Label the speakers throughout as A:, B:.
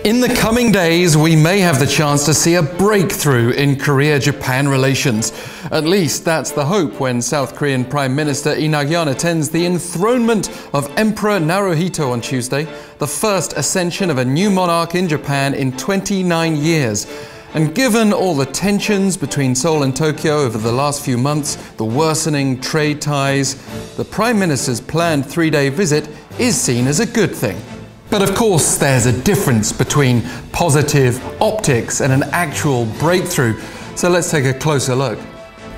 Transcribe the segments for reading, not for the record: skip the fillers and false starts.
A: In the coming days, we may have the chance to see a breakthrough in Korea-Japan relations. At least that's the hope when South Korean Prime Minister Nak-yon attends the enthronement of Emperor Naruhito on Tuesday, the first ascension of a new monarch in Japan in 29 years. And given all the tensions between Seoul and Tokyo over the last few months, the worsening trade ties, the Prime Minister's planned 3-day visit is seen as a good thing. But of course, there's a difference between positive optics and an actual breakthrough. So let's take a closer look.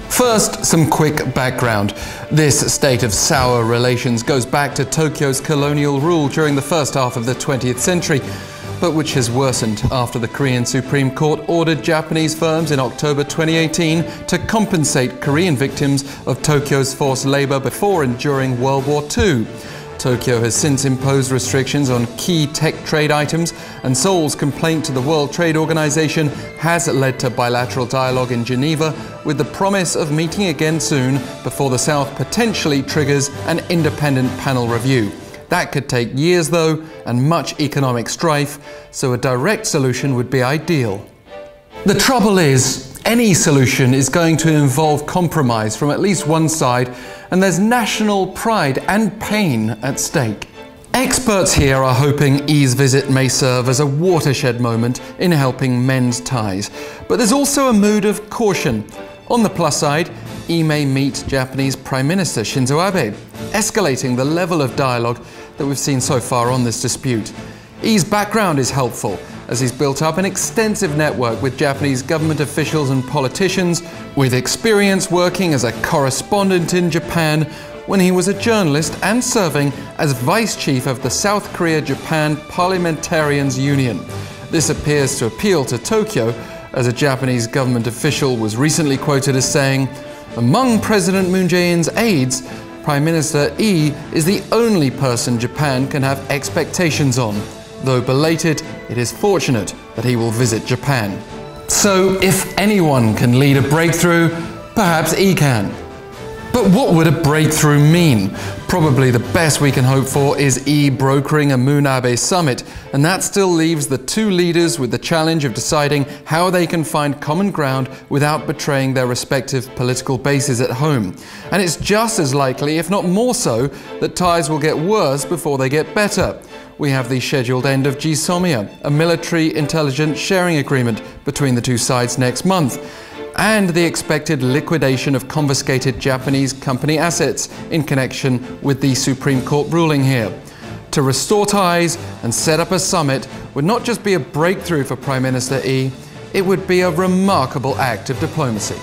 A: First, some quick background. This state of sour relations goes back to Tokyo's colonial rule during the first half of the 20th century, but which has worsened after the Korean Supreme Court ordered Japanese firms in October 2018 to compensate Korean victims of Tokyo's forced labor before and during World War II. Tokyo has since imposed restrictions on key tech trade items, and Seoul's complaint to the World Trade Organization has led to bilateral dialogue in Geneva with the promise of meeting again soon before the South potentially triggers an independent panel review. That could take years though, and much economic strife, so a direct solution would be ideal. The trouble is, any solution is going to involve compromise from at least one side, and there's national pride and pain at stake. Experts here are hoping I's visit may serve as a watershed moment in helping mend ties. But there's also a mood of caution. On the plus side, I may meet Japanese Prime Minister Shinzo Abe, escalating the level of dialogue that we've seen so far on this dispute. I's background is helpful, as he's built up an extensive network with Japanese government officials and politicians, with experience working as a correspondent in Japan when he was a journalist and serving as vice chief of the South Korea-Japan Parliamentarians Union. This appears to appeal to Tokyo, as a Japanese government official was recently quoted as saying, "Among President Moon Jae-in's aides, Prime Minister I is the only person Japan can have expectations on. Though belated, it is fortunate that he will visit Japan." So, if anyone can lead a breakthrough, perhaps I can. But what would a breakthrough mean? Probably the best we can hope for is I brokering a Moon-Abe summit, and that still leaves the two leaders with the challenge of deciding how they can find common ground without betraying their respective political bases at home. And it's just as likely, if not more so, that ties will get worse before they get better. We have the scheduled end of GSOMIA, a military intelligence sharing agreement between the two sides next month, and the expected liquidation of confiscated Japanese company assets in connection with the Supreme Court ruling here. To restore ties and set up a summit would not just be a breakthrough for Prime Minister I, it would be a remarkable act of diplomacy.